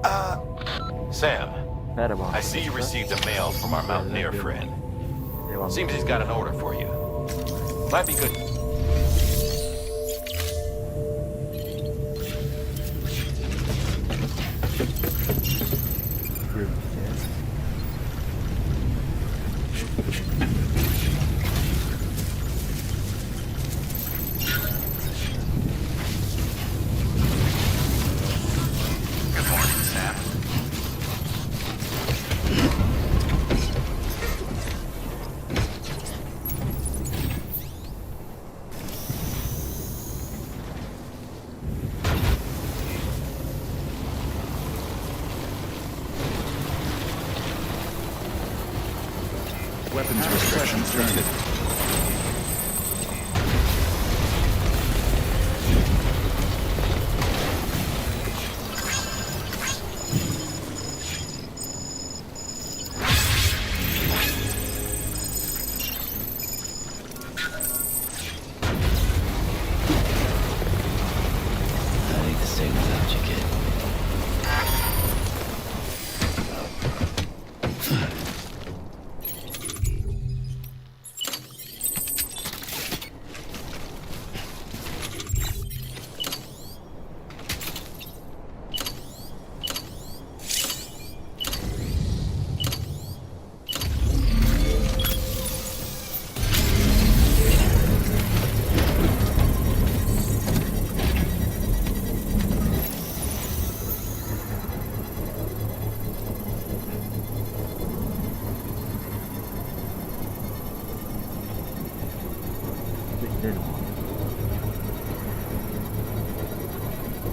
Sam, Merhaba. I see you received a mail from our mountaineer friend. Seems he's got an order for you. Might be good. Good morning, Sam. Weapons restrictions lifted. I need to stay without you, kid. Gidelim.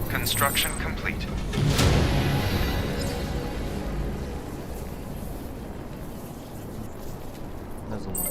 Construction complete. Ne zaman?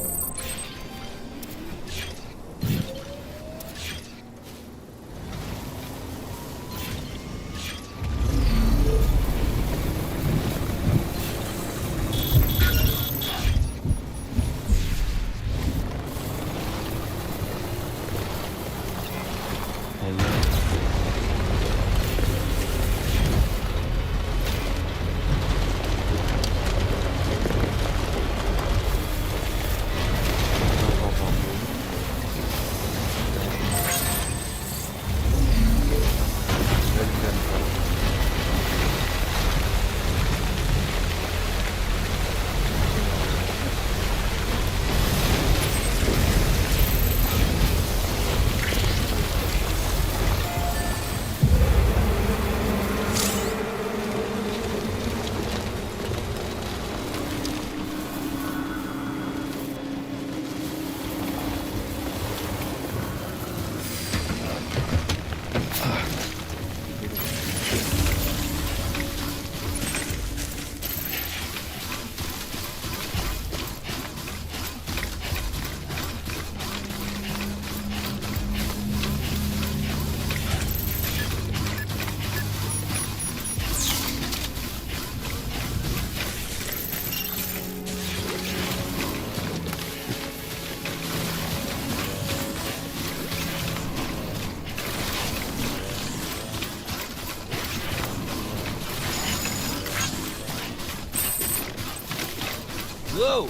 Whoa!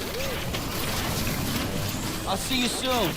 I'll see you soon.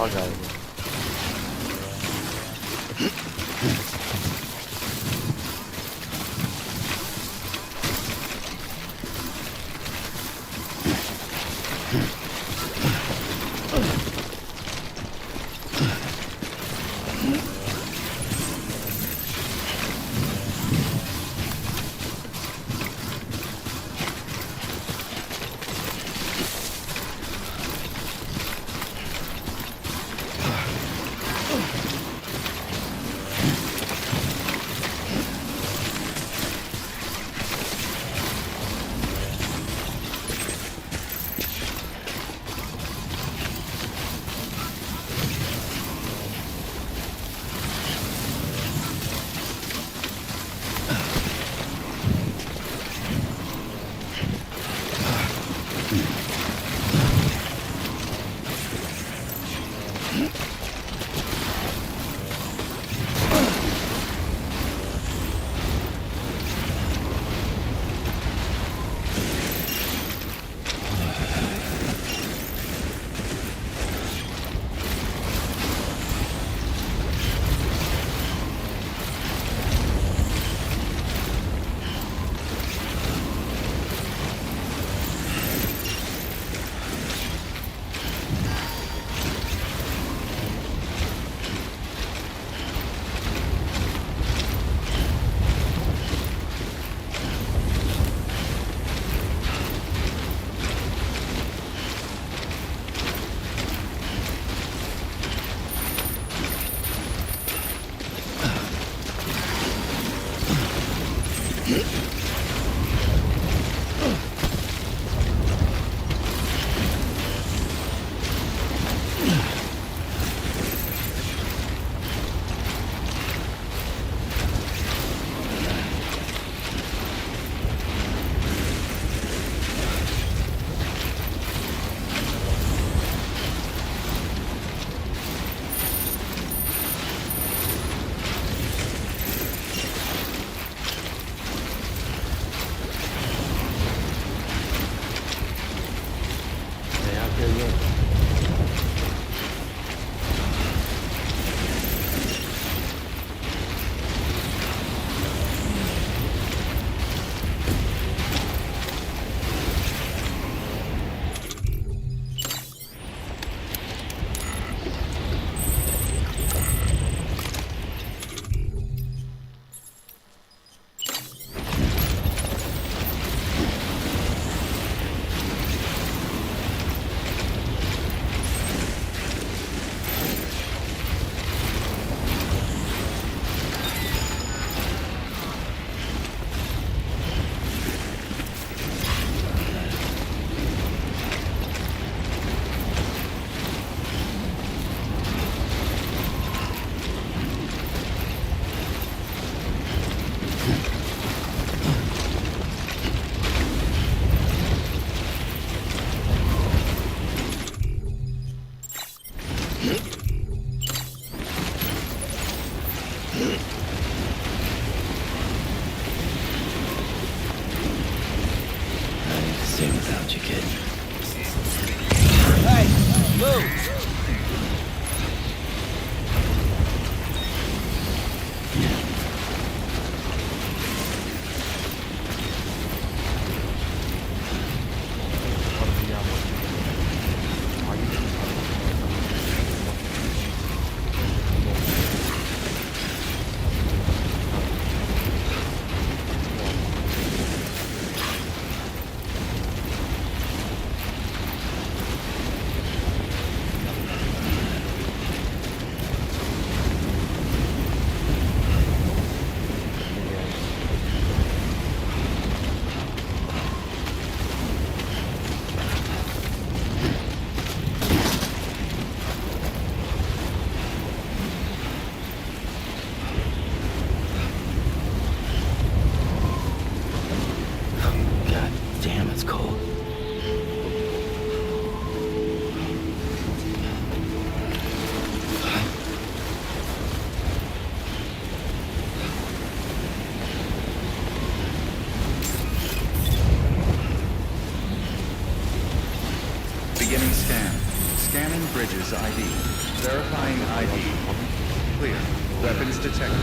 galiba. Beginning scan. Scanning bridges ID. Verifying ID. Clear. Weapons detected.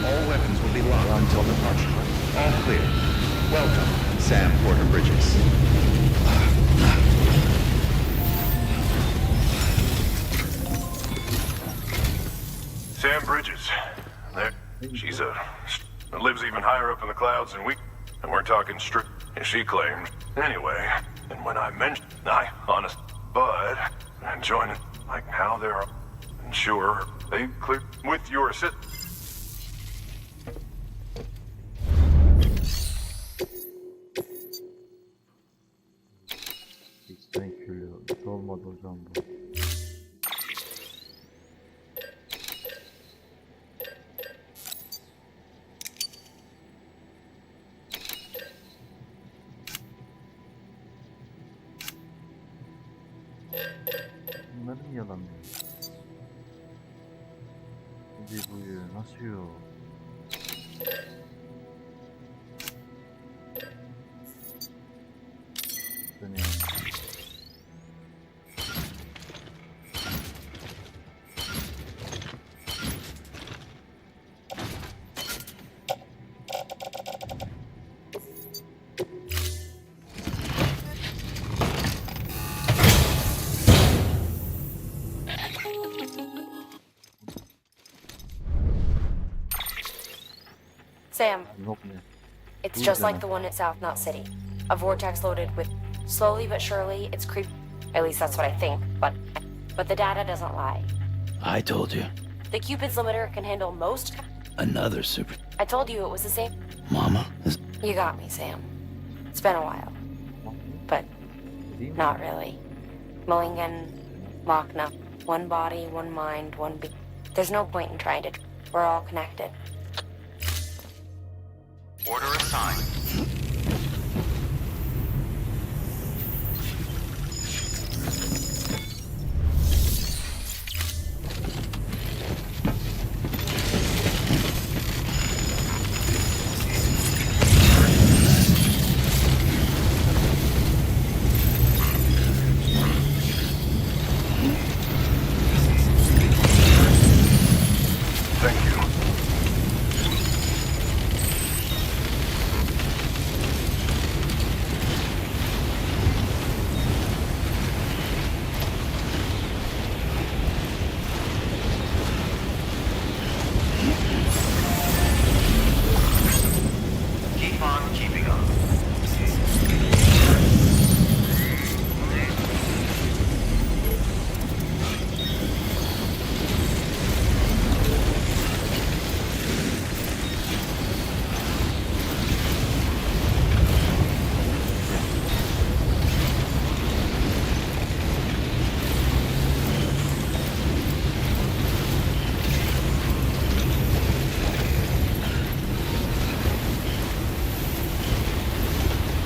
All weapons will be locked until departure. All clear. Welcome, Sam Porter Bridges. Sam Bridges. There. She's lives even higher up in the clouds than we. And we're talking strict. And she claimed. Anyway, and when I mentioned, honest, but and joining like now they're sure they clear with your assist. İçten külüyor. Hiç olmadı hocam bu. Bunları mı yalanlıyor? Ne bu ya? Nasıl yok? Dönüyor. Sam, Yok mu? it's just like the one at South Knot City. A vortex loaded with... Slowly but surely, it's creep... At least that's what I think, but the data doesn't lie. I told you. The Cupid's limiter can handle most... Another super... I told you it was the same... Mama? You got me, Sam. It's been a while. But not really. Mulligan, Machna, one body, one mind, one be... There's no point in trying to... We're all connected. Order assigned. Thank you. Keep on keeping on.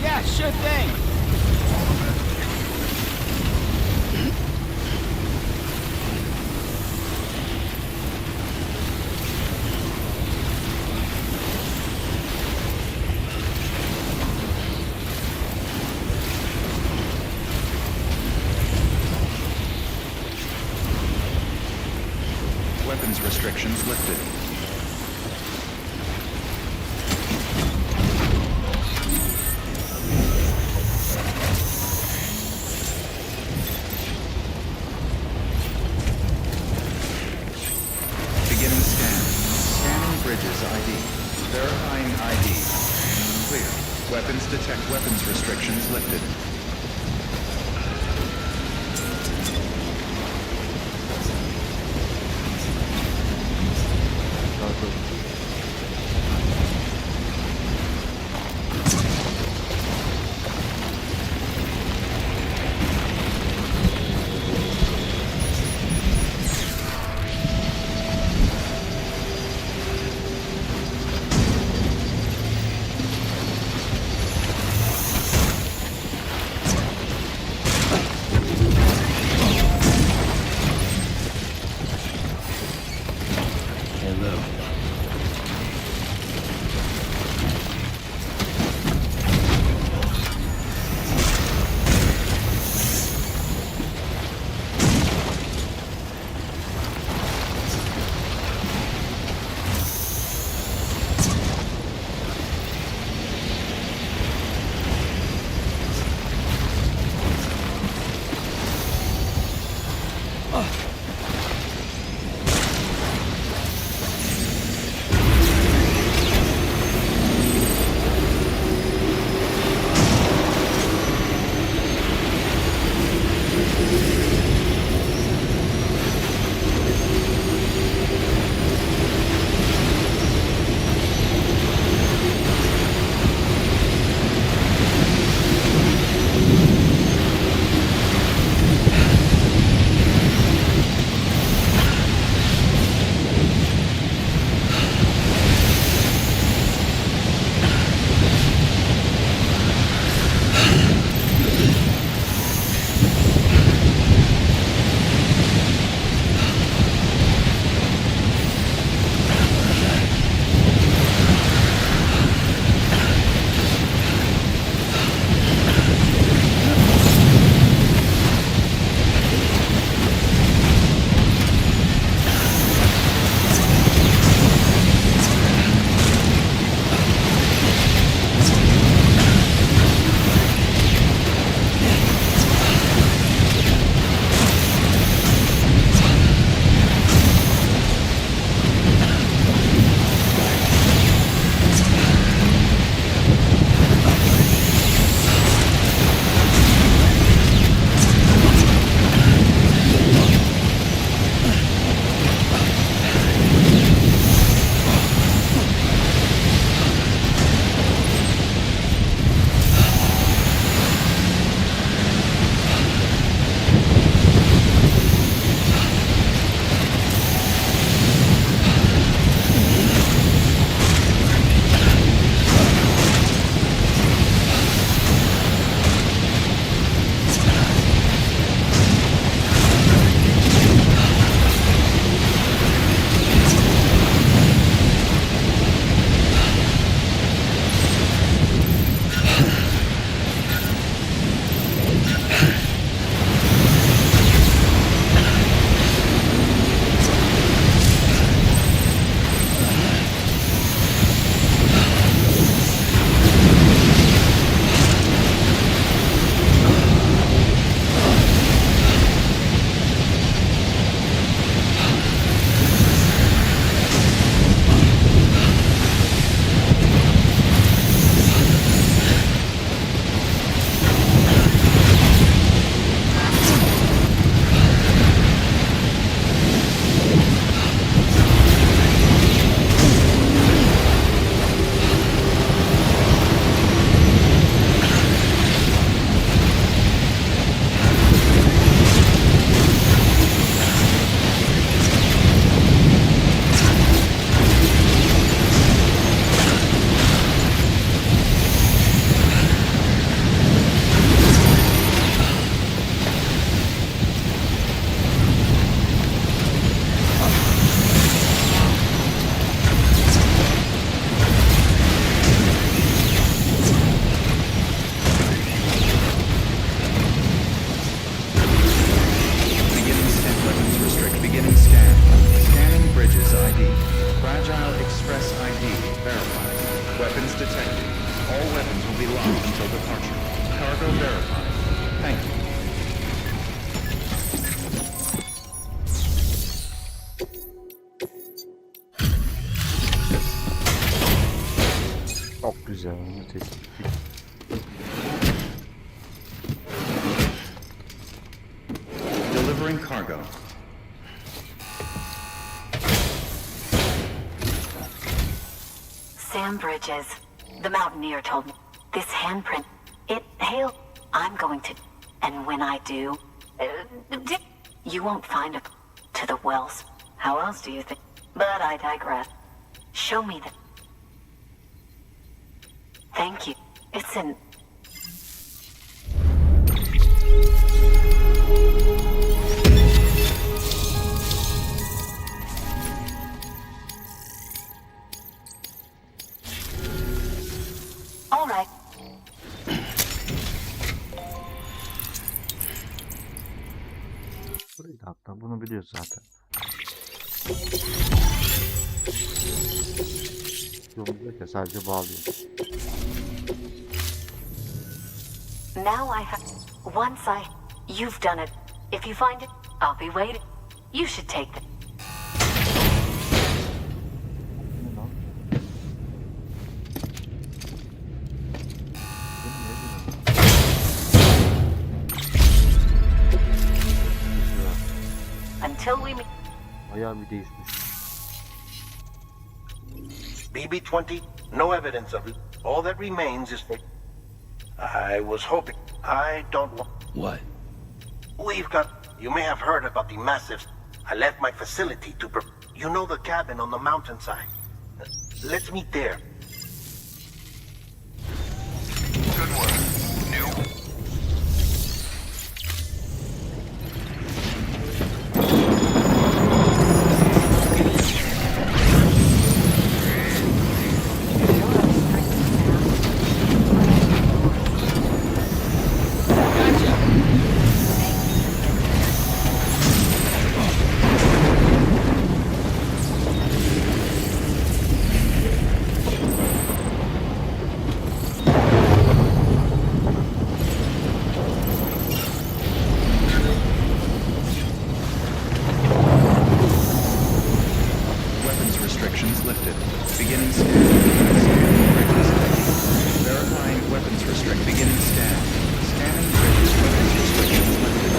Yeah, sure thing. Weapons restrictions lifted. Beginning scan. Scanning Bridges ID. Verifying ID. Clear. Weapons detect. Weapons restrictions lifted. Hello. detected. All weapons will be locked until departure. Cargo verified. Thank you. Çok güzel. Müthiş. Delivering cargo. Sam Bridges, the mountaineer told me this handprint, it hailed. I'm going to, and when I do, you won't find it to the wells. How else do you think? But I digress. Show me the. Thank you. It's in. All right. Burayı da hatta bunu biliyoruz zaten. Yolumuzdaki sadece bağlıyoruz. Now I have. Once you've done it. If you find it, I'll be waiting. You should take it. Ne lan? Benim ne bileyim. Until we meet. Bayağı bir değişmiş. BB-20, no evidence of it. All that remains is for... I was hoping... I don't want... What? We've got... You may have heard about the massive... I left my facility to... You know the cabin on the mountainside? Let's meet there. Good work. New. Weapons restrictions lifted. Beginning scan. Bridges. Verifying weapons restrict. Beginning scan. Scanning bridges. Weapons restrictions lifted.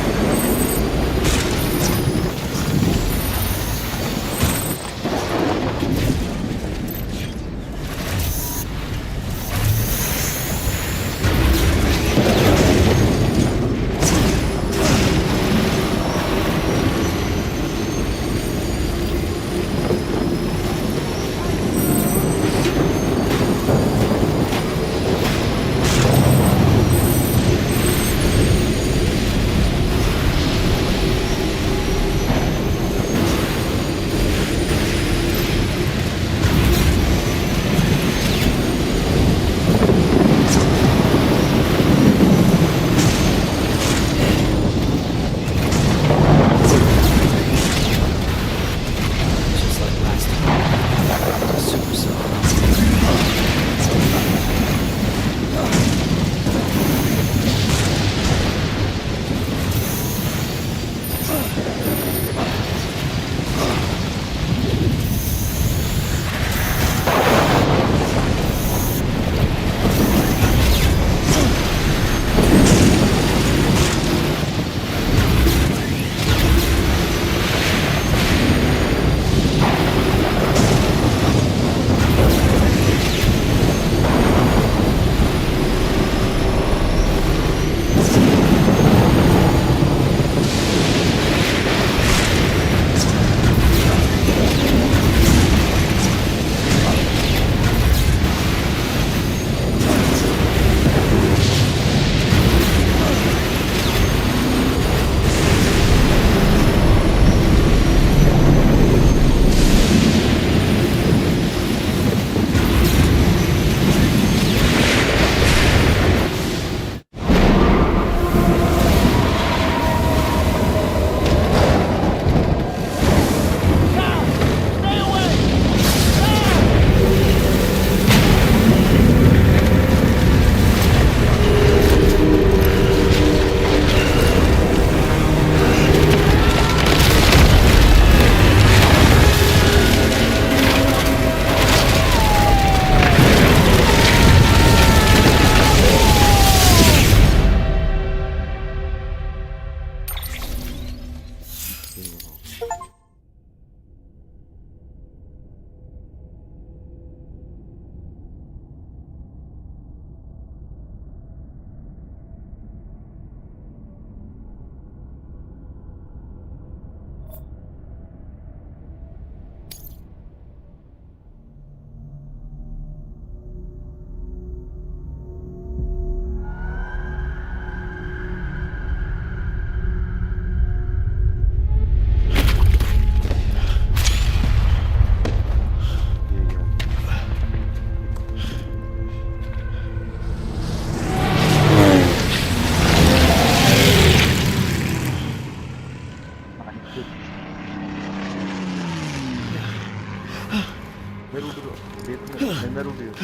Neler oluyor?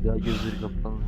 Ya gözleri kapalı.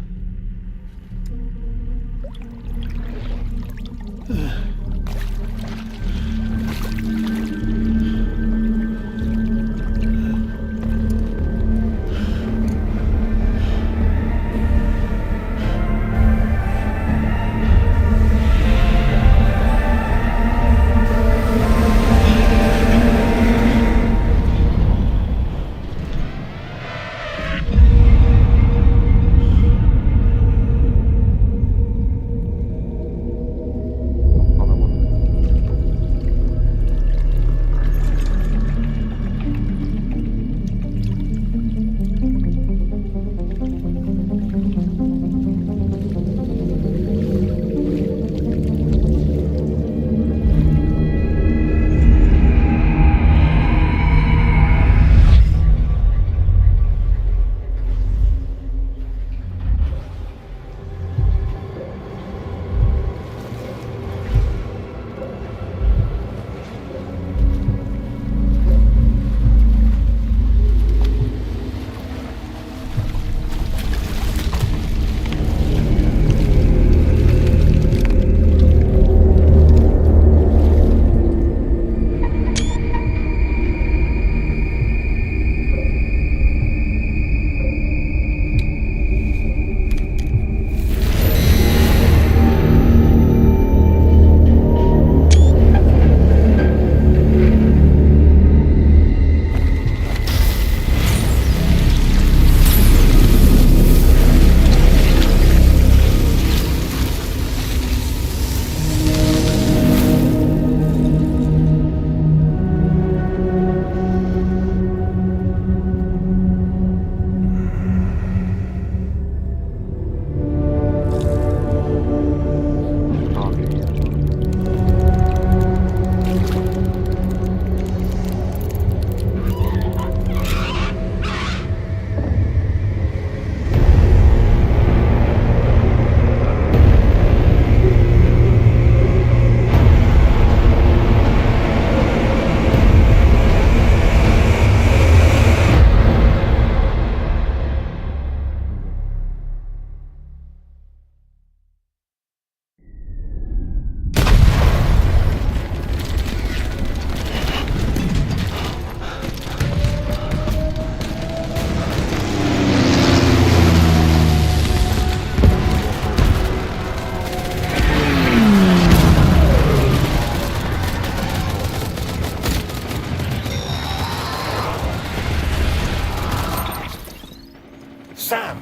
Sam!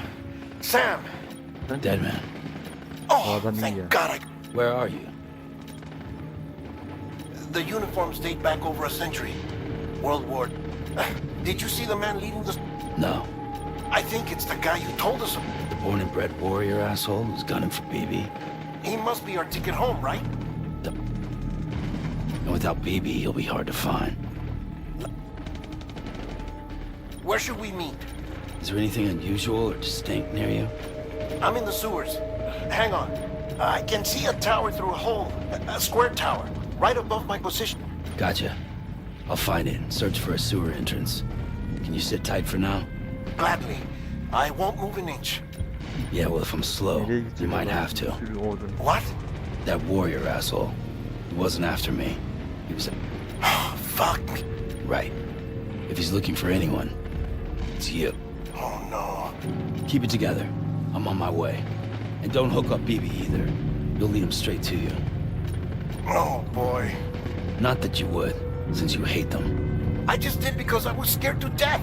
Sam! Dead man. Oh, Adam iyi ya. thank God I... Where are you? The uniforms date back over a century. World War... Did you see the man leading the... No. I think it's the guy you told us about. The born and bred warrior asshole who's gunning for BB. He must be our ticket home, right? And without BB, he'll be hard to find. Where should we meet? Is there anything unusual or distinct near you? I'm in the sewers. Hang on. I can see a tower through a hole. A square tower. Right above my position. Gotcha. I'll find it and search for a sewer entrance. Can you sit tight for now? Gladly. I won't move an inch. Yeah, well, if I'm slow, Nereye you gidecek might adam? have to. Bir sürü ordun. What? That warrior asshole, he wasn't after me. He was... Fuck me. Right. If he's looking for anyone, it's you. Oh no. Keep it together. I'm on my way. And don't hook up BB either. You'll lead him straight to you. Oh boy. Not that you would, since you hate them. I just did because I was scared to death.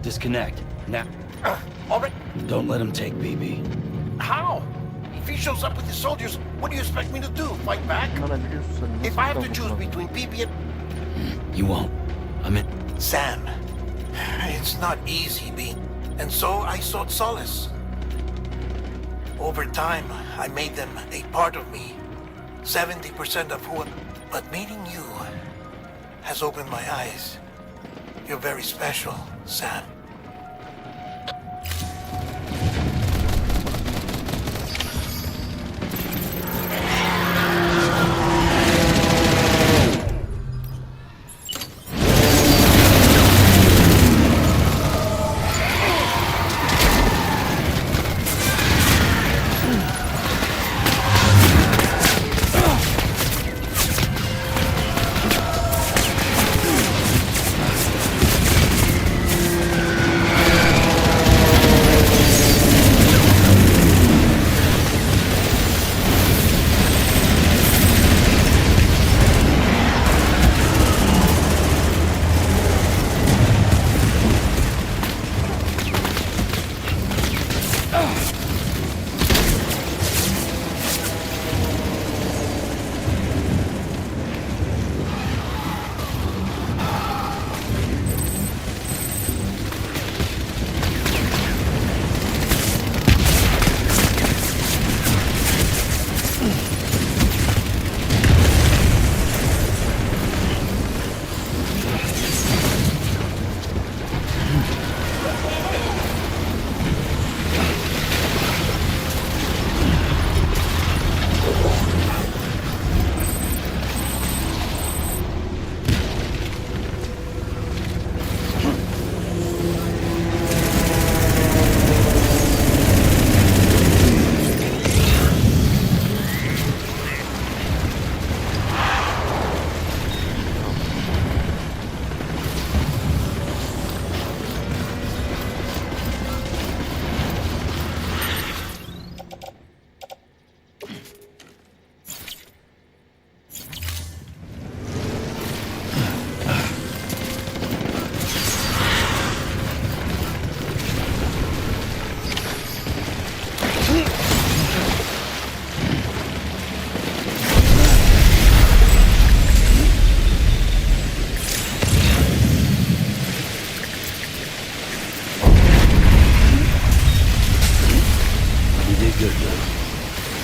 Disconnect. Now, All right. don't let him take BB. How? If he shows up with his soldiers, what do you expect me to do? Fight back? Bana biliyorsun sen nasıl If I have to kafasına- choose between BB and... You won't. I'm in... Sam, it's not easy, B. And so I sought solace. Over time, I made them a part of me. 70% of who... But meeting you has opened my eyes. You're very special, Sam.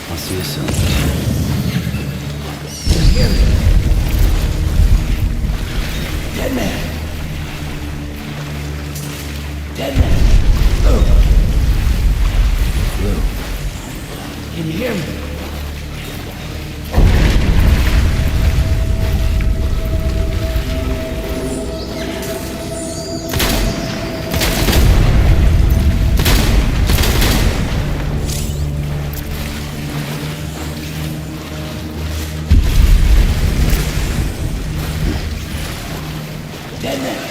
I'll see you soon. Dead man. Dead man. Lou. Can you hear me? Dead man.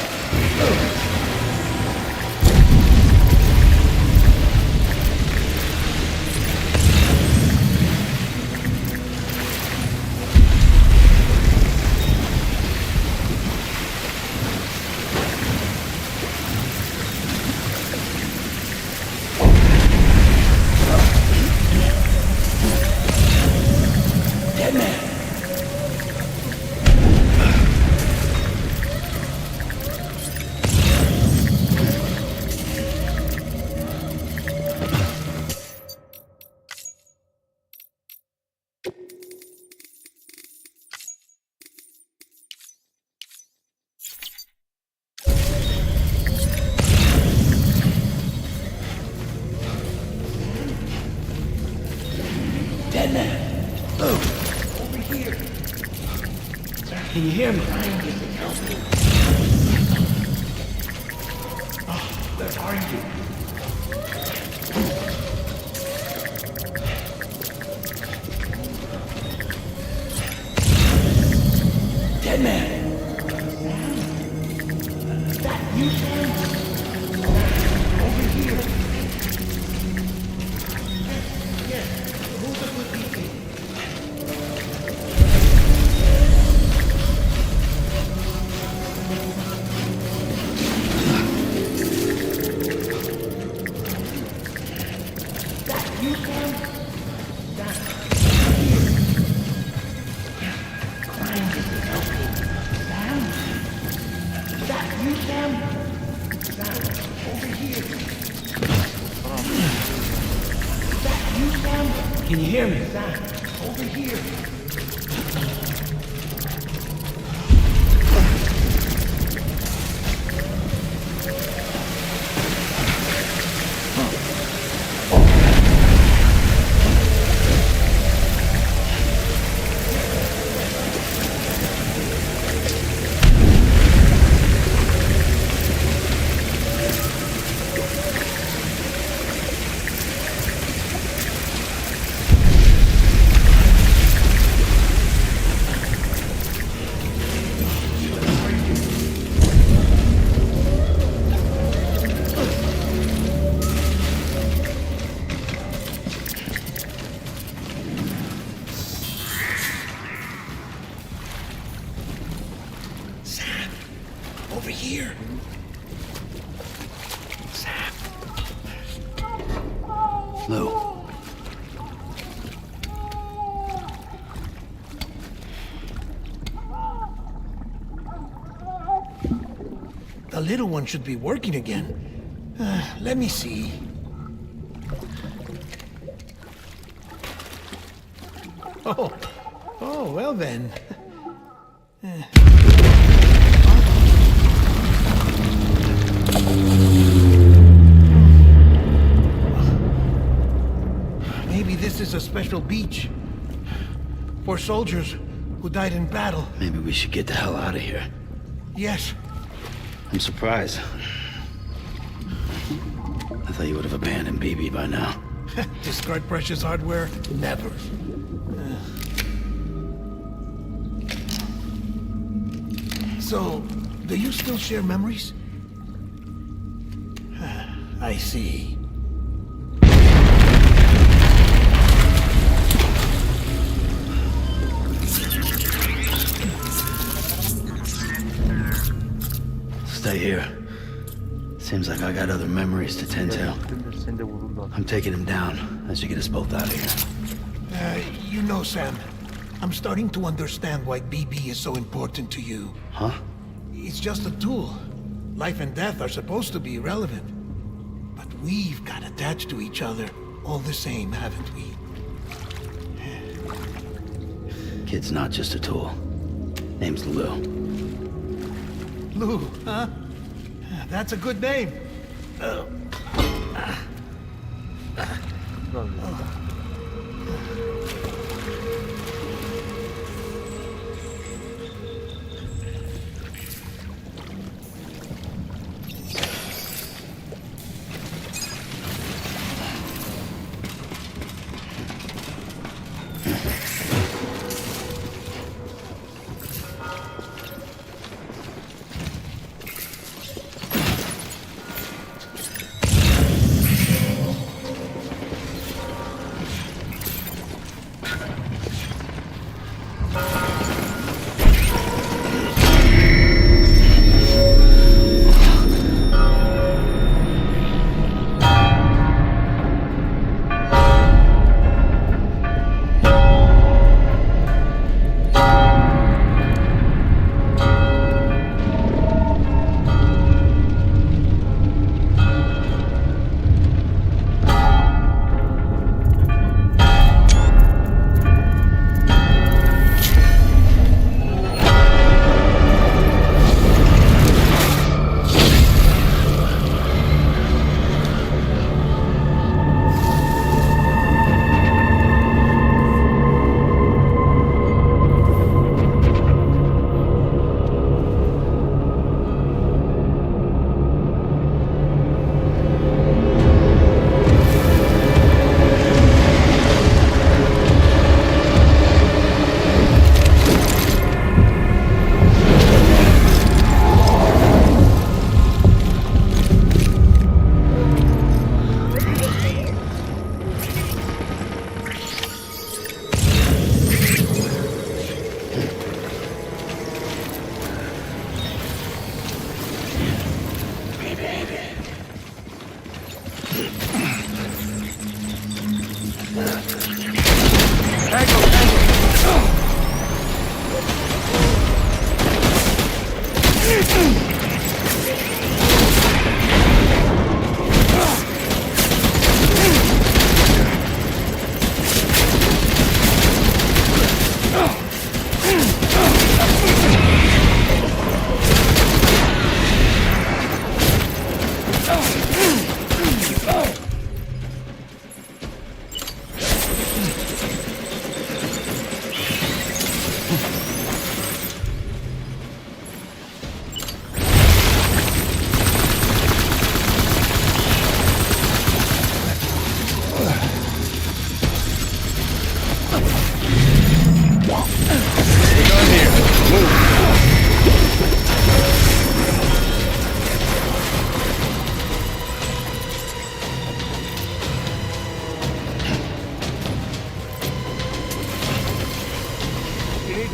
Dead man. Dead man. Over here. Can you hear me? Where are you? dead man. Can you hear me? Over here. Over here. Sam. Lou. The little one should be working again. Let me see. Oh, well then. Maybe this is a special beach for soldiers who died in battle. Maybe we should get the hell out of here. Yes. I'm surprised. I thought you would have abandoned BB by now. Discard precious hardware? Never. So, do you still share memories? I see. Stay here. Seems like I got other memories to tend to. Seni de vururlar. I'm taking him down as you get us both out of here. You know, Sam, I'm starting to understand why BB is so important to you. Huh? It's just a tool. Life and death are supposed to be irrelevant. But we've got attached to each other all the same, haven't we? Kid's not just a tool. Name's Lou. Lou, huh? That's a good name.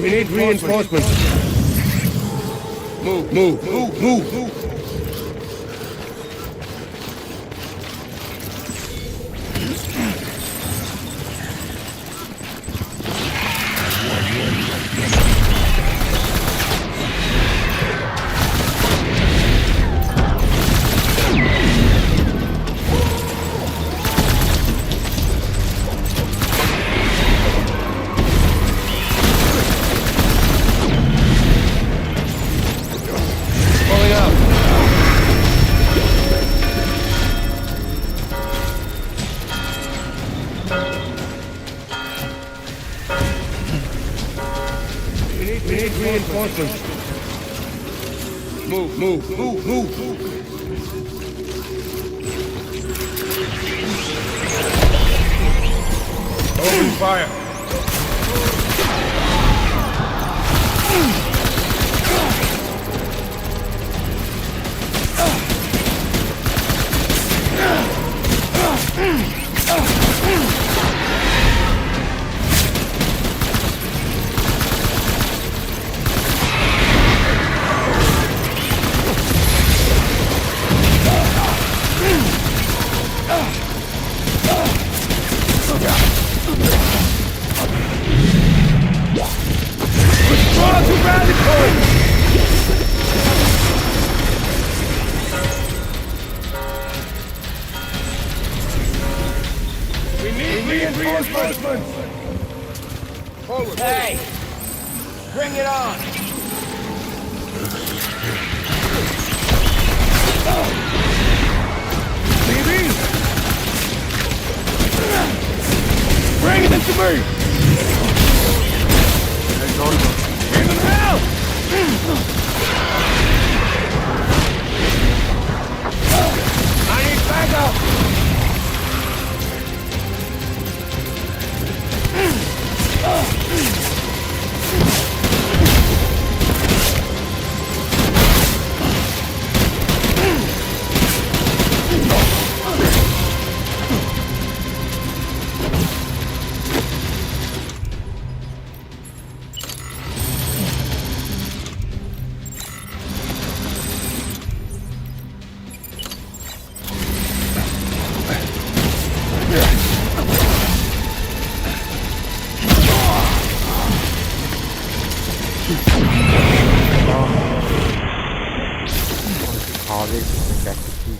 We need reinforcements. Move. We need reinforcements. Move. Open fire. Hey! Bring it on! Baby! Bring it to me! In the mouth! I need backup! Kahve içmek gerçek değil.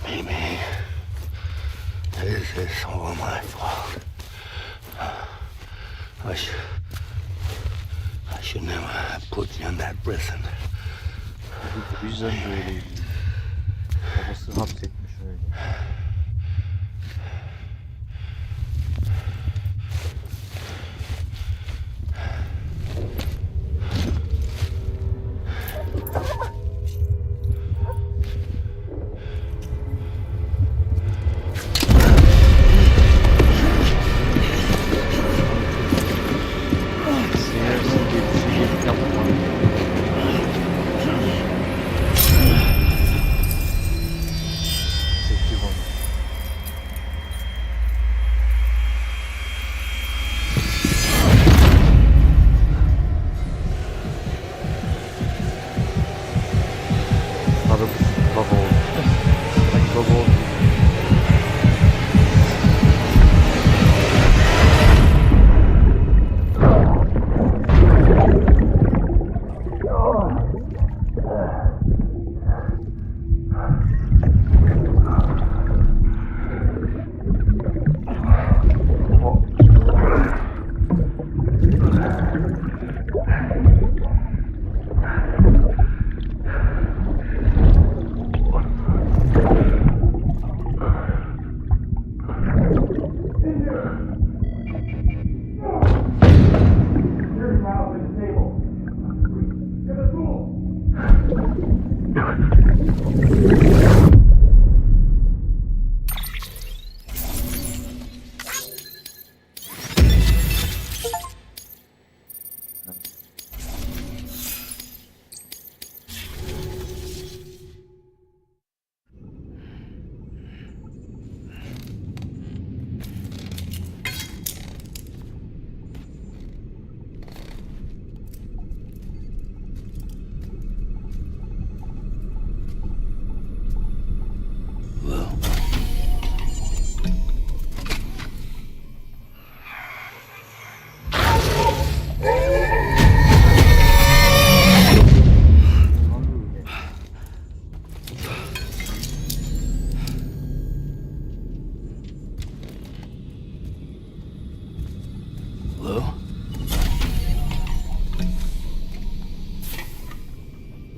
Mimi, this is all my fault. I should never have put you in that prison. Bu yüzden böyleydi. Babası hapsetmiş öyle. Sinirsiz bir şey yapma.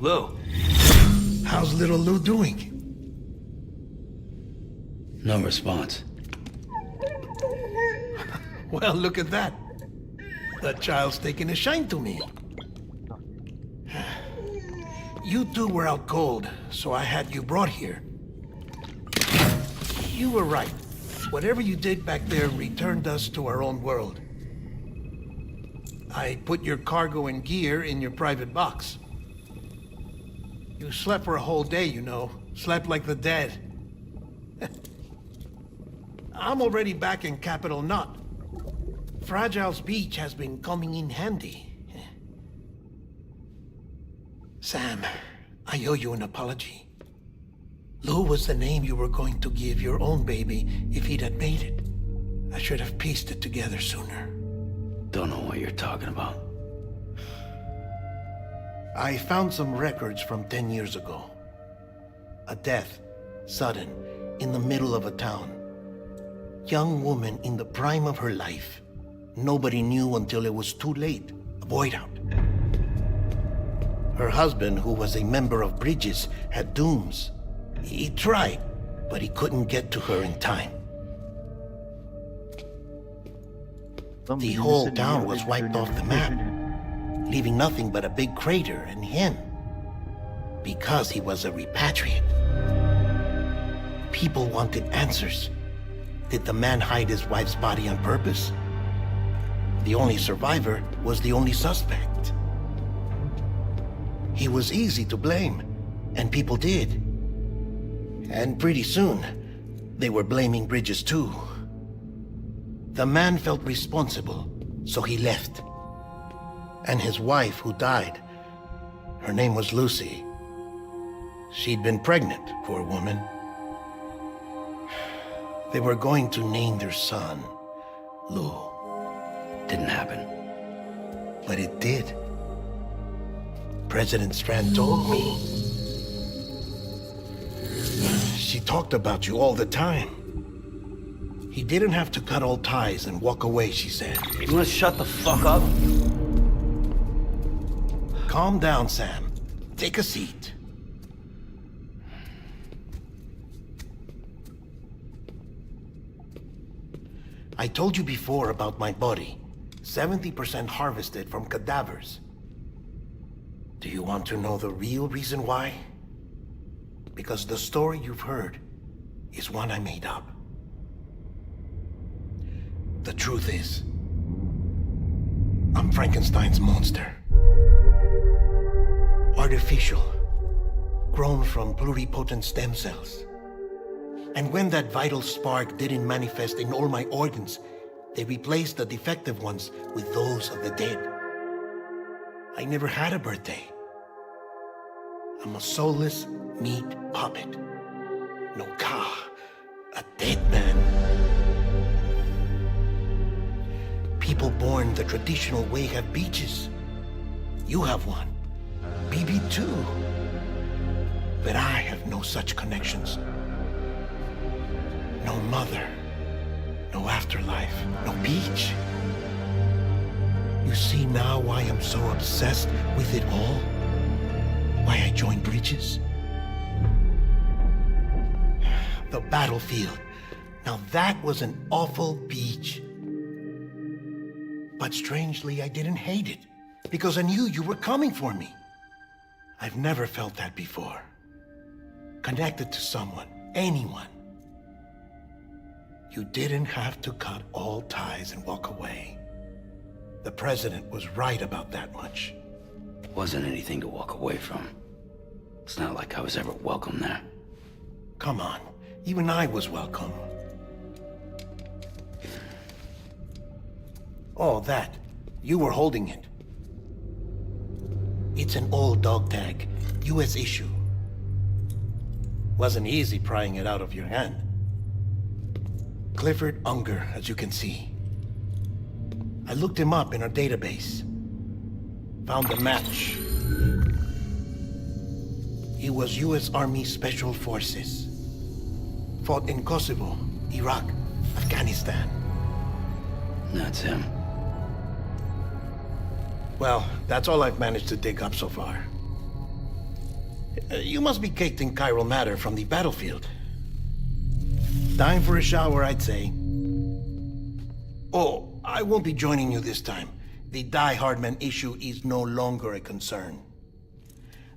Lou, how's little Lou doing? No response. Well, look at that. That child's taking a shine to me. You two were out cold, so I had you brought here. You were right. Whatever you did back there returned us to our own world. I put your cargo and gear in your private box. You slept for a whole day, you know. Slept like the dead. I'm already back in Capital Knot. Fragile's beach has been coming in handy. Sam, I owe you an apology. Lou was the name you were going to give your own baby if he'd had made it. I should have pieced it together sooner. Don't know what you're talking about. I found some records from 10 years ago. A death, sudden, in the middle of a town. Young woman in the prime of her life. Nobody knew until it was too late. A void out. Her husband, who was a member of Bridges, had dooms. He tried, but he couldn't get to her in time. The whole town was wiped off the map, leaving nothing but a big crater and him. Because he was a repatriate. People wanted answers. Did the man hide his wife's body on purpose? The only survivor was the only suspect. He was easy to blame, and people did. And pretty soon, they were blaming Bridges too. The man felt responsible, so he left. And his wife, who died, her name was Lucy. She'd been pregnant, poor woman. They were going to name their son Lou. Didn't happen. But it did. President Strand told me. She talked about you all the time. He didn't have to cut all ties and walk away, she said. You wanna shut the fuck up? Calm down, Sam. Take a seat. I told you before about my body. 70% harvested from cadavers. Do you want to know the real reason why? Because the story you've heard is one I made up. The truth is, I'm Frankenstein's monster. Artificial, grown from pluripotent stem cells. And when that vital spark didn't manifest in all my organs, they replaced the defective ones with those of the dead. I never had a birthday. I'm a soulless meat puppet. No ka, a dead man. People born the traditional way have beaches. You have one. BB too. But I have no such connections. No mother. No afterlife. No beach. You see now why I'm so obsessed with it all? Why I joined Bridges? The battlefield. Now that was an awful beach. But strangely, I didn't hate it, because I knew you were coming for me. I've never felt that before. Connected to someone, anyone. You didn't have to cut all ties and walk away. The president was right about that much. Wasn't anything to walk away from. It's not like I was ever welcome there. Come on, even I was welcome. Oh, that. You were holding it. It's an old dog tag, US issue. Wasn't easy prying it out of your hand. Clifford Unger, as you can see. I looked him up in our database. Found a match. He was US Army Special Forces. Fought in Kosovo, Iraq, Afghanistan. That's him. Well, that's all I've managed to dig up so far. You must be caked in chiral matter from the battlefield. Time for a shower, I'd say. Oh, I won't be joining you this time. The Die Hardman issue is no longer a concern.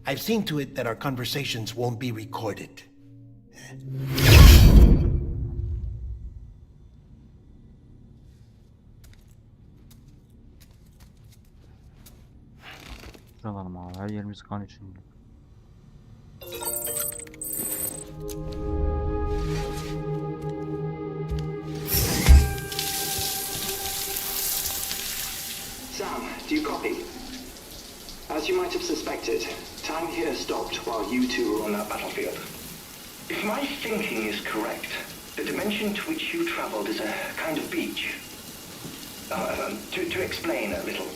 I've seen to it that our conversations won't be recorded. Şuralarım abi. Her yerimiz kan içinde. Sam, do you copy? As you might have suspected, time here stopped while you two were on that battlefield. If my thinking is correct, the dimension to which you traveled is a kind of beach. To explain a little,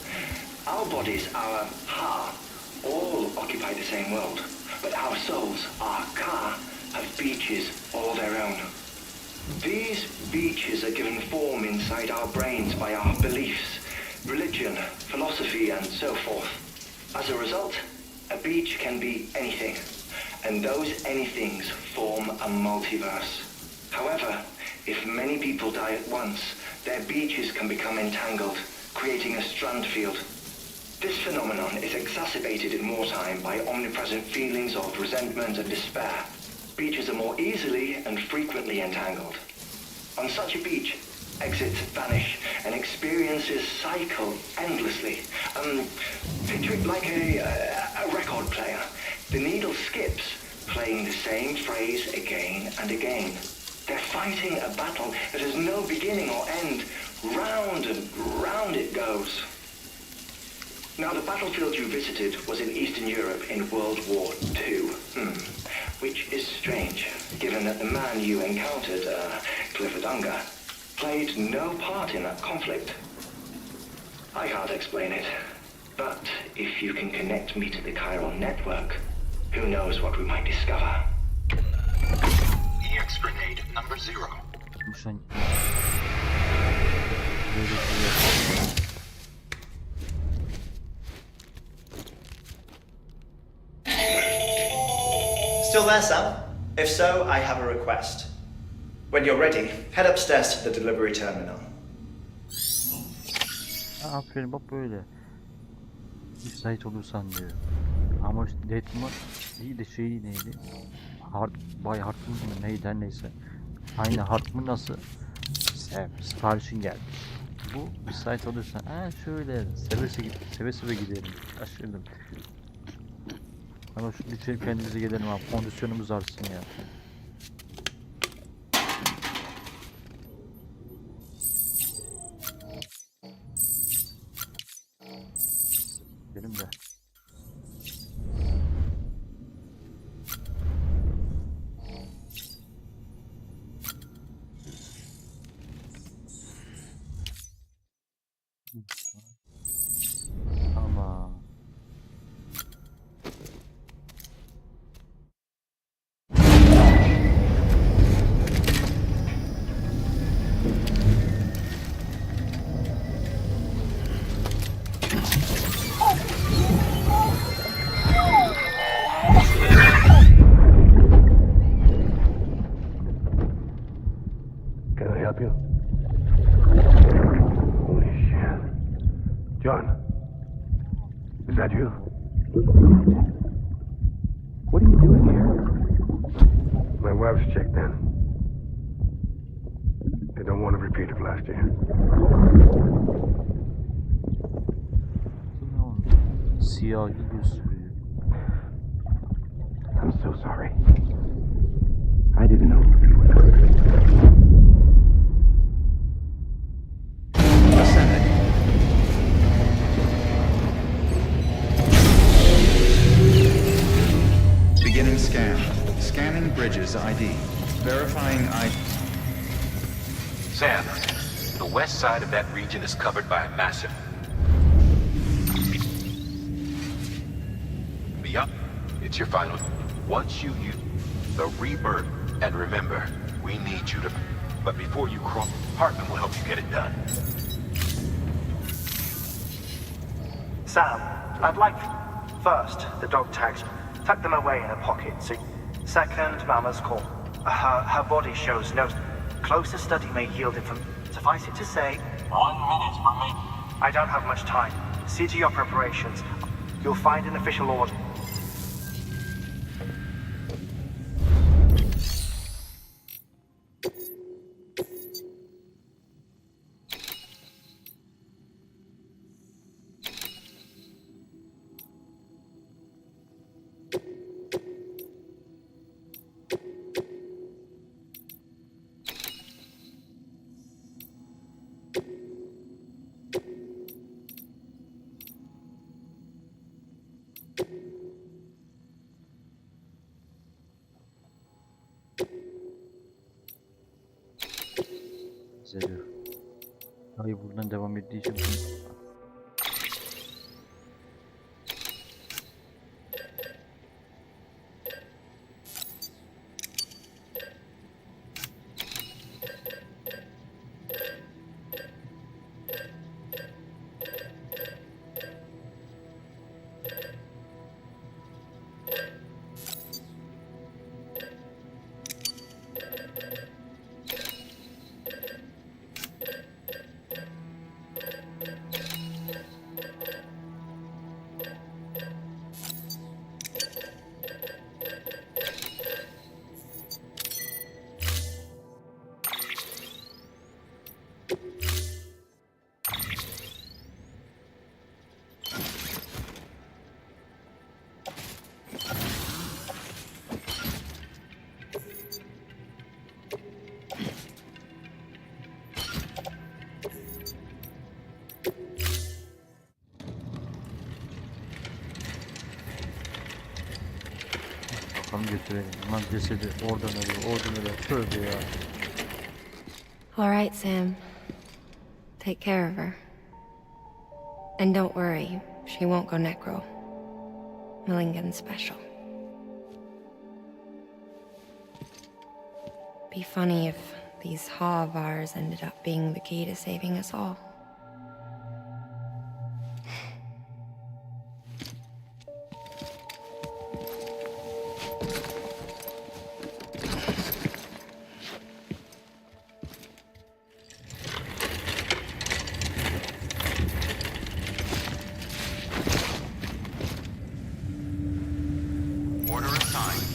our bodies, our ha, all occupy the same world, but our souls, our ka, have beaches all their own. These beaches are given form inside our brains by our beliefs, religion, philosophy, and so forth. As a result, a beach can be anything, and those anythings form a multiverse. However, if many people die at once, their beaches can become entangled, creating a strand field. This phenomenon is exacerbated in wartime by omnipresent feelings of resentment and despair. Beaches are more easily and frequently entangled. On such a beach, exits vanish and experiences cycle endlessly. Picture it like a record player. The needle skips, playing the same phrase again and again. They're fighting a battle that has no beginning or end. Round and round it goes. Now, the battlefield you visited was in Eastern Europe in World War II. Which is strange, given that the man you encountered, Clifford Unger, played no part in that conflict. I can't explain it, but if you can connect me to the chiral network, who knows what we might discover. EX grenade number 0. Tutmuşan. Still there, Sam? If so, I have a request. When you're ready, head upstairs to the delivery terminal. Aferin bak böyle. Müsait olursan diyor. Ama işte Deadman iyi de şeyi neydi? Bay Hartman mı neydi her neyse. Aynı Hartman nasıl? Siparişin gelmiş. Bu müsait olursan şöyle seve seve gidelim. Şaşırdım. Ama şu içeri kendimize gelelim abi. Kondisyonumuz artsın ya. Benim de. Tamam. of last year. Siyahi gösteriyor. I'm so sorry. I didn't know. Ascending. Beginning scan. Scanning bridges ID. Verifying ID. Sam, the west side of that region is covered by a massive... Yup, it's your final... Once you use the rebirth, and remember, we need you to... But before you cross, Hartman will help you get it done. Sam, I'd like... First, the dog tags. Tuck them away in a pocket, so... Second, Mama's call. Her body shows no... Closer study may yield information. Suffice it to say... 1 minute remaining. I don't have much time. See to your preparations. You'll find an official order. Güzel. Hayır, buradan devam ettiği için götürelim. Lan cesedi oradan öyle, tövbe ya. All right, Sam. Take care of her. And don't worry, she won't go necro. Milligan's special. Be funny if these Ha of ours ended up being the key to saving us all. Order assigned.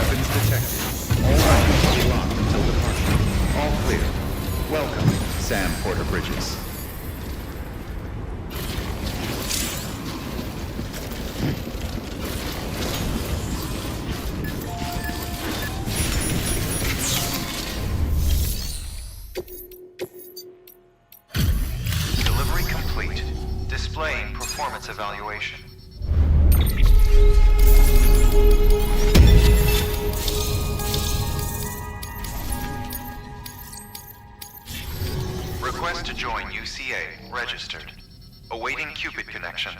Weapons detected. All weapons will be locked until departure. All clear. Welcome, Sam Porter Bridges. Delivery complete. Displaying performance evaluation. Request to join UCA. Registered. Awaiting Cupid connection.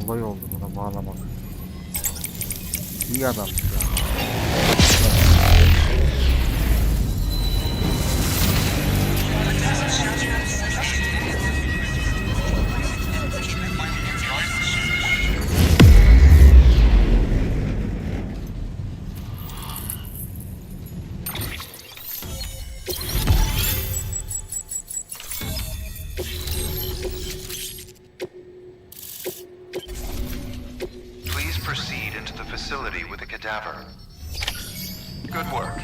Olay oldu buna bağlamak. İyi adam ya. Please proceed into the facility with a cadaver. Good work.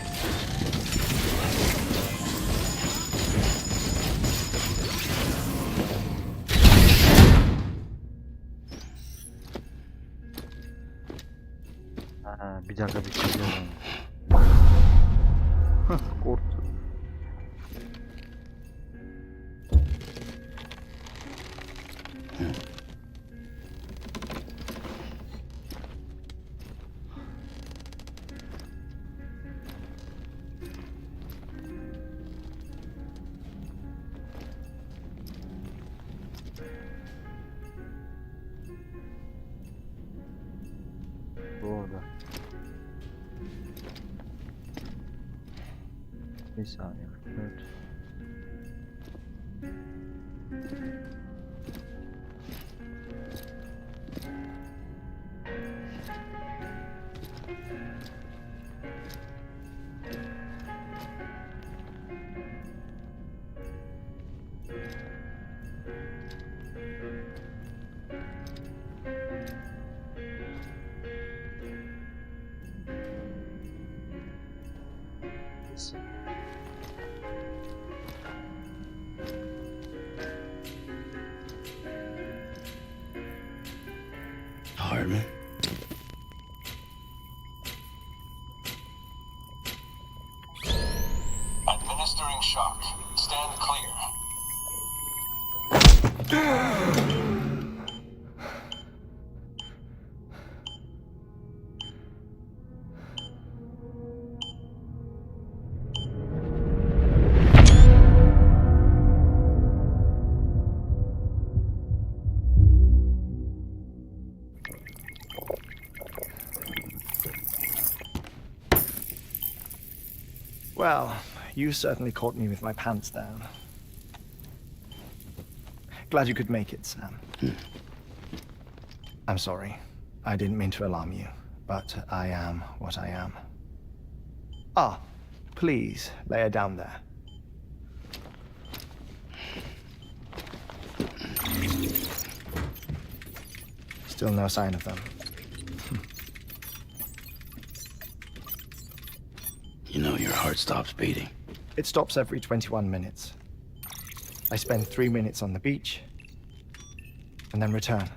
Ha, bir dakika bir şey diyeceğim. Korktum. Bu orada. Bir saniye. Evet. Hardman. Administering shock. Stand clear. Well, you certainly caught me with my pants down. Glad you could make it, Sam. I'm sorry. I didn't mean to alarm you, but I am what I am. Ah, please, lay her down there. Still no sign of them. You know your heart stops beating. It stops every 21 minutes. I spend 3 minutes on the beach, and then return.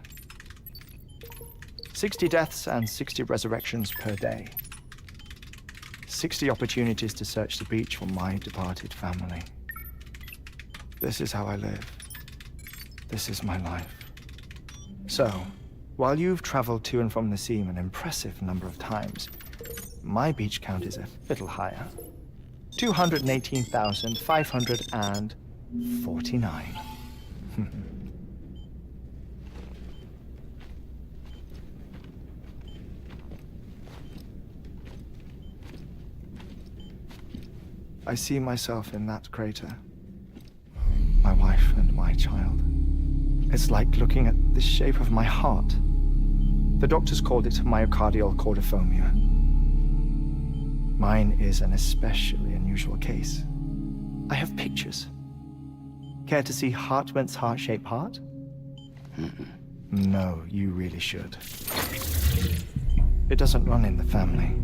60 deaths and 60 resurrections per day. 60 opportunities to search the beach for my departed family. This is how I live. This is my life. So, while you've traveled to and from the sea an impressive number of times, my beach count is a little higher. 218,549. I see myself in that crater. My wife and my child. It's like looking at the shape of my heart. The doctors called it myocardial cordiformia. Mine is an especially unusual case. I have pictures. Care to see Hartman's heart-shaped heart? No, you really should. It doesn't run in the family.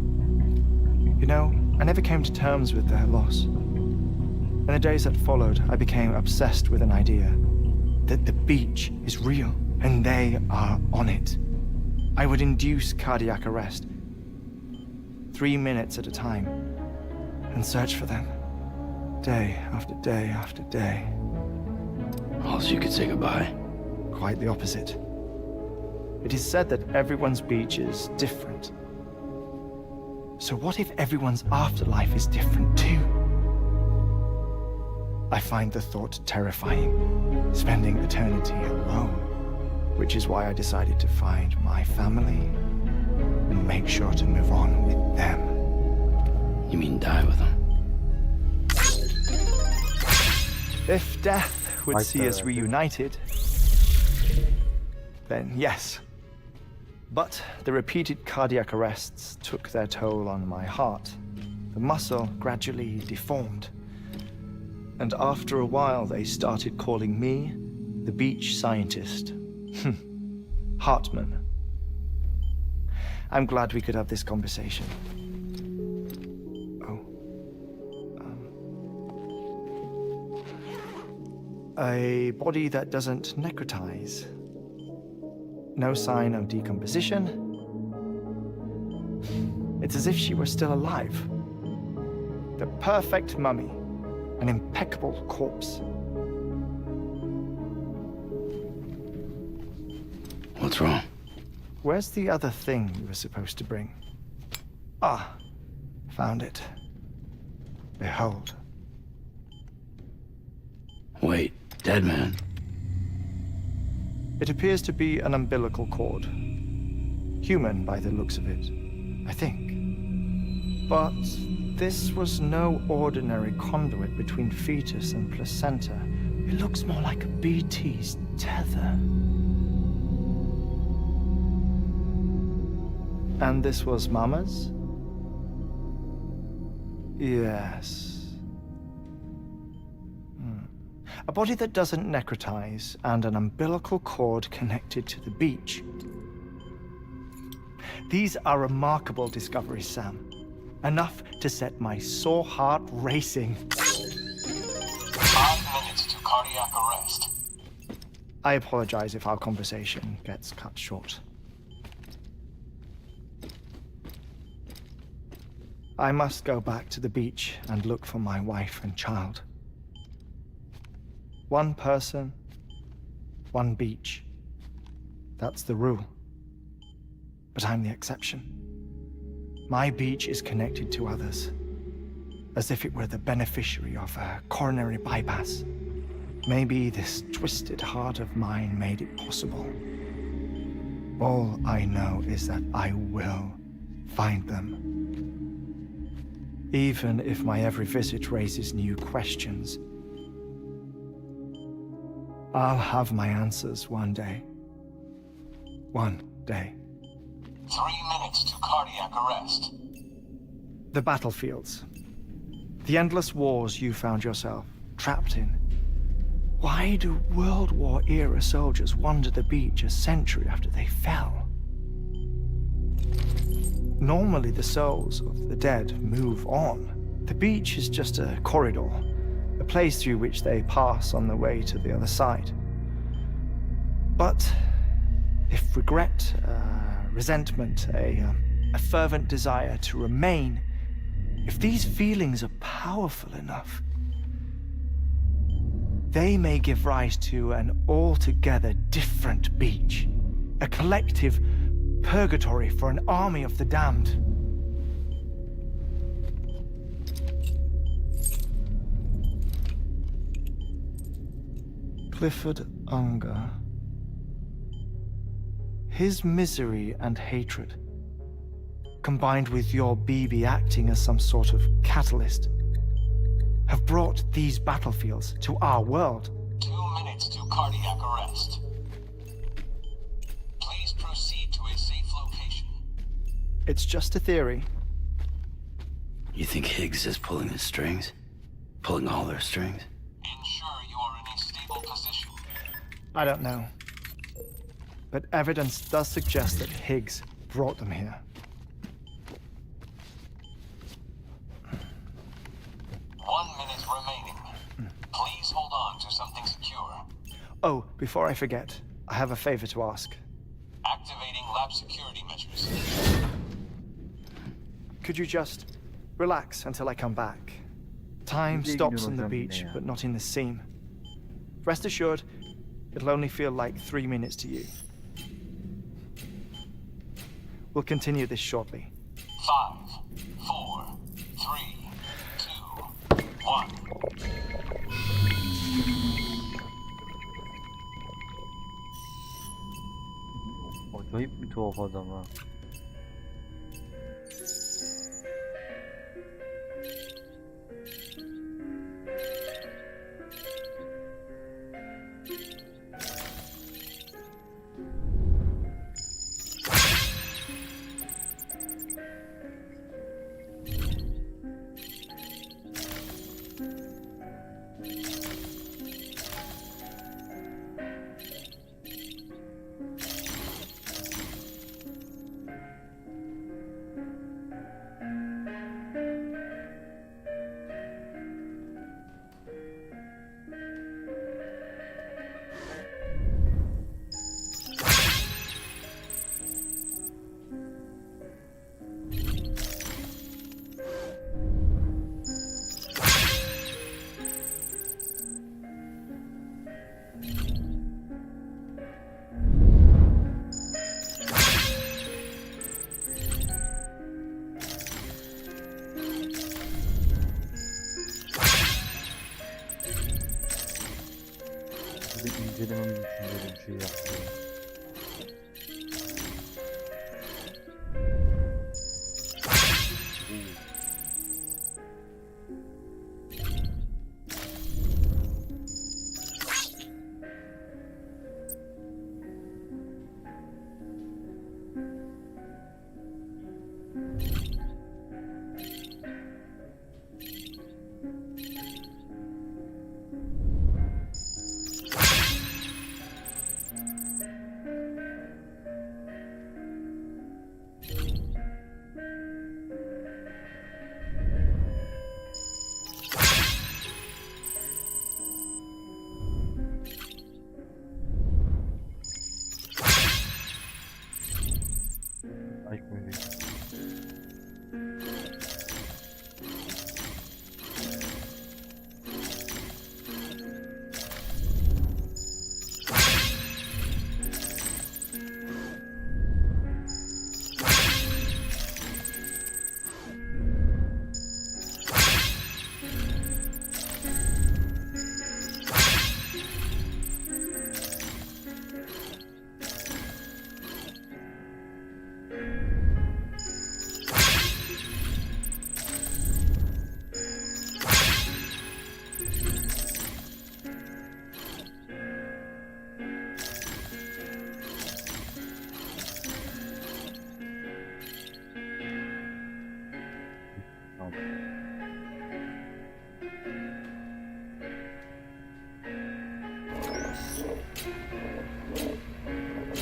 You know, I never came to terms with their loss. In the days that followed, I became obsessed with an idea that the beach is real and they are on it. I would induce cardiac arrest, 3 minutes at a time, and search for them, day after day after day. Also, you could say goodbye. Quite the opposite. It is said that everyone's beach is different. So what if everyone's afterlife is different too? I find the thought terrifying, spending eternity alone, which is why I decided to find my family and make sure to move on with them. You mean die with them? If death would see us reunited, then yes. But the repeated cardiac arrests took their toll on my heart. The muscle gradually deformed. And after a while, they started calling me the beach scientist. Hartman. I'm glad we could have this conversation. A body that doesn't necrotize. No sign of decomposition. It's as if she were still alive. The perfect mummy. An impeccable corpse. What's wrong? Where's the other thing you were supposed to bring? Ah, found it. Behold. Wait, dead man? It appears to be an umbilical cord. Human by the looks of it, I think. But this was no ordinary conduit between fetus and placenta. It looks more like a BT's tether. And this was Mama's? Yes. A body that doesn't necrotize and an umbilical cord connected to the beach. These are remarkable discoveries, Sam. Enough to set my sore heart racing. 5 minutes to cardiac arrest. I apologize if our conversation gets cut short. I must go back to the beach and look for my wife and child. One person, one beach. That's the rule. But I'm the exception. My beach is connected to others, as if it were the beneficiary of a coronary bypass. Maybe this twisted heart of mine made it possible. All I know is that I will find them. Even if my every visit raises new questions, I'll have my answers one day. One day. 3 minutes to cardiac arrest. The battlefields. The endless wars you found yourself trapped in. Why do World War era soldiers wander the beach a century after they fell? Normally the souls of the dead move on. The beach is just a corridor, a place through which they pass on the way to the other side. But if regret, resentment, a fervent desire to remain, if these feelings are powerful enough, they may give rise to an altogether different beach, a collective purgatory for an army of the damned. Clifford Unger. His misery and hatred, combined with your BB acting as some sort of catalyst, have brought these battlefields to our world. 2 minutes to cardiac arrest. Please proceed to a safe location. It's just a theory. You think Higgs is pulling the strings? Pulling all their strings? Ensure you are in a stable position. I don't know. but evidence does suggest that Higgs brought them here. 1 minute remaining. Please hold on to something secure. Oh, before I forget, I have a favor to ask. Activating lab security measures. Could you just relax until I come back? Time stops on the beach, but not in the scene. Rest assured, it'll only feel like 3 minutes to you. We'll continue this shortly. 5, 4, 3, 2, 1. Acayip bir tuhaf adam ha. İncelememiz için böyle bir şey yaptım.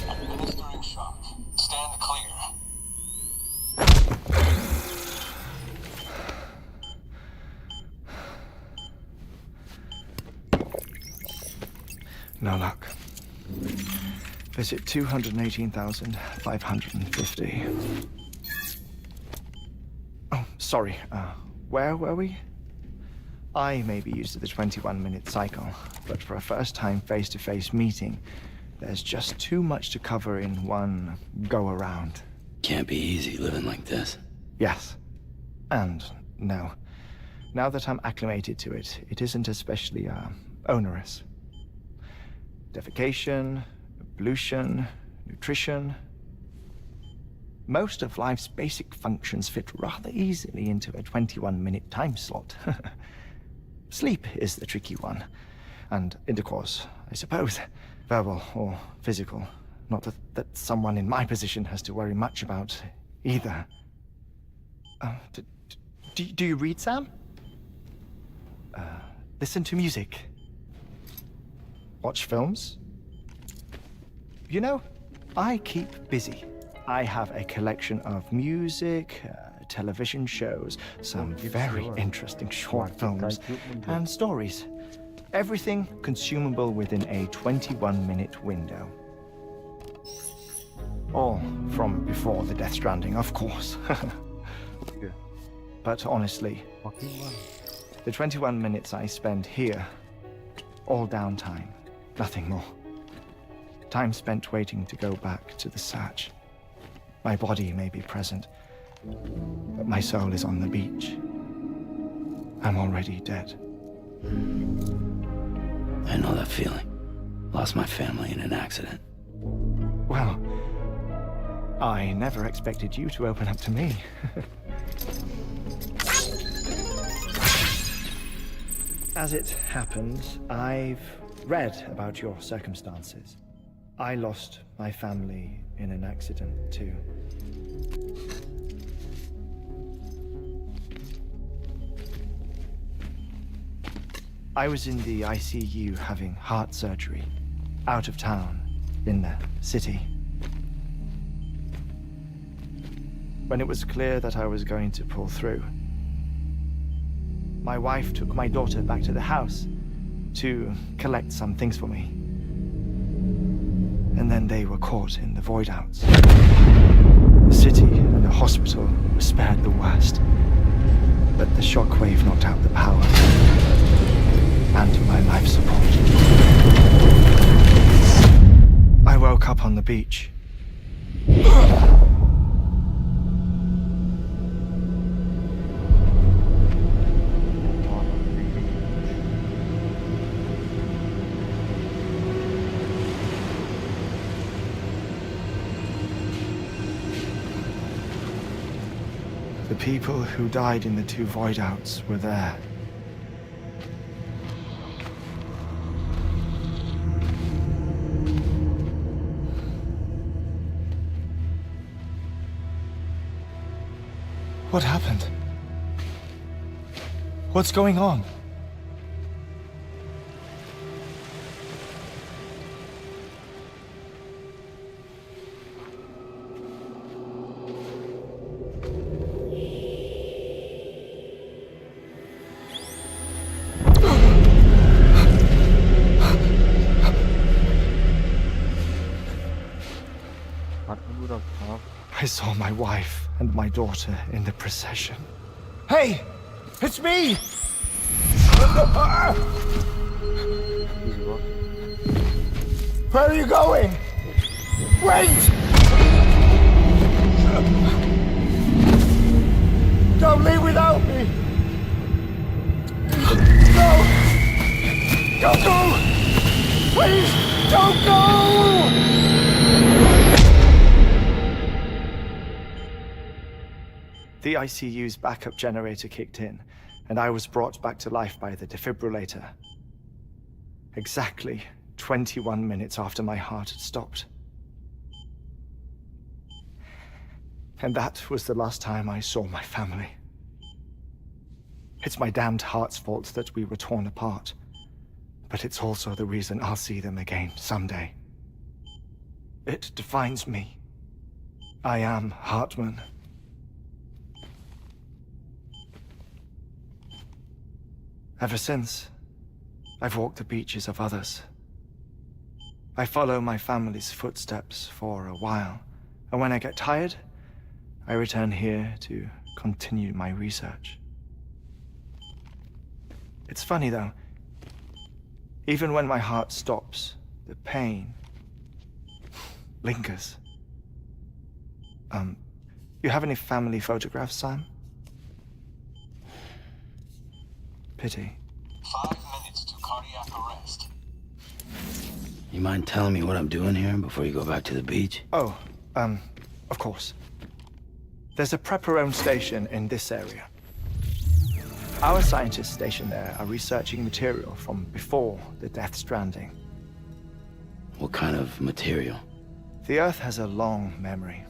Administering shock. Stand clear. No luck. Visit 218,550. Oh, sorry. Where were we? I may be used to the 21-minute cycle, but for a first-time face-to-face meeting, there's just too much to cover in one go-around. Can't be easy living like this. Yes. And no. Now that I'm acclimated to it, it isn't especially, onerous. Defecation, ablution, nutrition. Most of life's basic functions fit rather easily into a 21-minute time slot. Sleep is the tricky one. And intercourse, I suppose. Verbal or physical. Not that someone in my position has to worry much about either. Do you read, Sam? Listen to music. Watch films. You know, I keep busy. I have a collection of music, television shows, some very interesting short films, and stories. Everything consumable within a 21-minute window. All from before the Death Stranding, of course. But honestly, the 21 minutes I spend here, all downtime, nothing more. Time spent waiting to go back to the search. My body may be present, but my soul is on the beach. I'm already dead. I know that feeling. Lost my family in an accident. Well, I never expected you to open up to me. As it happens, I've read about your circumstances. I lost my family in an accident too. I was in the ICU having heart surgery, out of town, in the city. When it was clear that I was going to pull through, my wife took my daughter back to the house to collect some things for me. And then they were caught in the void outs. The city and the hospital were spared the worst, but the shockwave knocked out the power and my life support. I woke up on the beach. The people who died in the 2 void outs were there. What happened? What's going on? I saw my wife and my daughter in the procession. Hey! It's me! Where are you going? Wait! Don't leave without me! No! Don't go! Please, don't go! The ICU's backup generator kicked in, and I was brought back to life by the defibrillator. Exactly 21 minutes after my heart had stopped. And that was the last time I saw my family. It's my damned heart's fault that we were torn apart, but it's also the reason I'll see them again someday. It defines me. I am Hartman. Ever since, I've walked the beaches of others. I follow my family's footsteps for a while, and when I get tired, I return here to continue my research. It's funny though, even when my heart stops, the pain lingers. You have any family photographs, Sam? Pity. 5 minutes to cardiac arrest. You mind telling me what I'm doing here before you go back to the beach? Oh, of course. There's a prep-your-own station in this area. Our scientists stationed there are researching material from before the Death Stranding. What kind of material? The Earth has a long memory.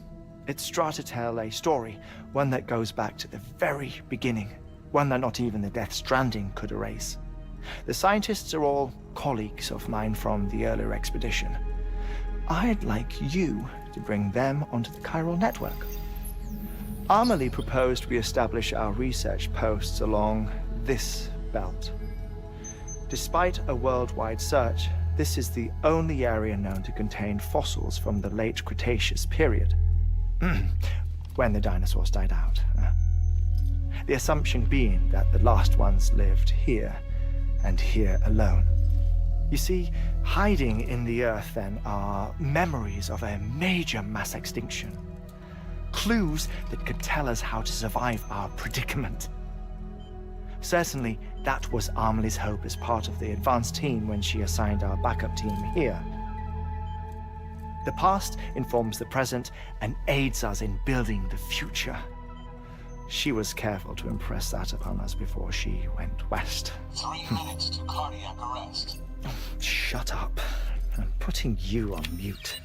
It's trying to tell a story, one that goes back to the very beginning. One that not even the Death Stranding could erase. The scientists are all colleagues of mine from the earlier expedition. I'd like you to bring them onto the chiral network. Amelie proposed we establish our research posts along this belt. Despite a worldwide search, this is the only area known to contain fossils from the late Cretaceous period, when the dinosaurs died out. The assumption being that the last ones lived here, and here alone. You see, hiding in the earth then are memories of a major mass extinction. Clues that could tell us how to survive our predicament. Certainly, that was Amelie's hope as part of the advanced team when she assigned our backup team here. The past informs the present and aids us in building the future. She was careful to impress that upon us before she went west. 3 minutes to cardiac arrest. Shut up. I'm putting you on mute.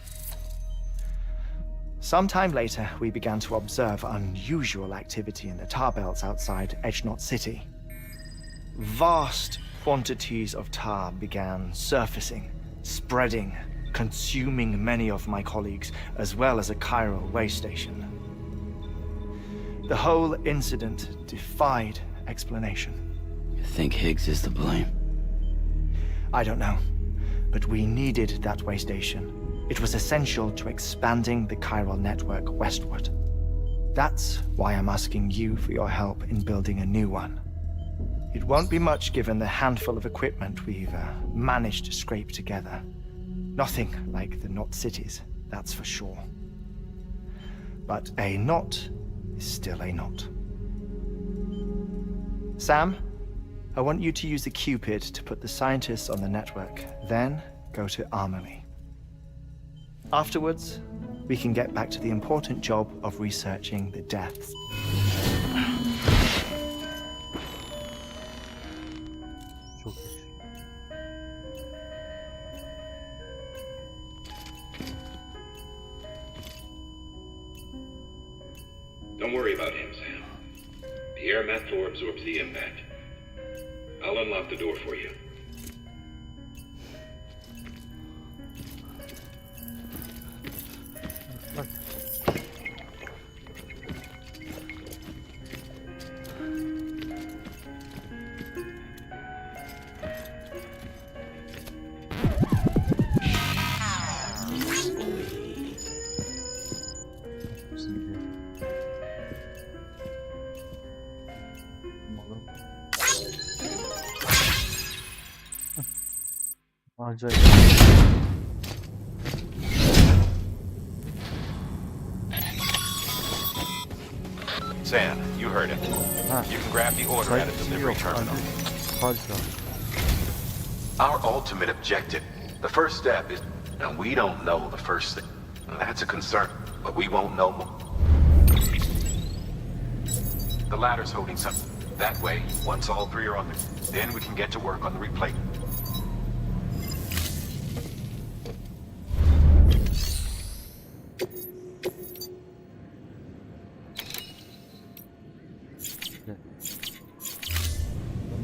Sometime later, we began to observe unusual activity in the tar belts outside Edgenot City. Vast quantities of tar began surfacing, spreading, consuming many of my colleagues, as well as a chiral way station. The whole incident defied explanation. You think Higgs is to blame? I don't know, but we needed that way station. It was essential to expanding the chiral network westward. That's why I'm asking you for your help in building a new one. It won't be much given the handful of equipment we've managed to scrape together. Nothing like the knot cities, that's for sure. But a knot is still a knot. Sam, I want you to use the Cupid to put the scientists on the network, then go to Amelie. Afterwards, we can get back to the important job of researching the deaths. Çok iyi. Don't worry about him, Sam. The air mat floor absorbs the impact. I'll unlock the door for you. Acayip. Sam, you heard it. You can grab the order at a delivery terminal. Our ultimate objective, the first step is, and we don't know the first thing. That's a concern, but we won't know more. The ladder's holding something. That way, once all three are on it, then we can get to work on the replay.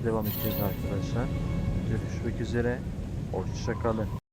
Devam edeceğiz arkadaşlar. Görüşmek üzere. Hoşça kalın.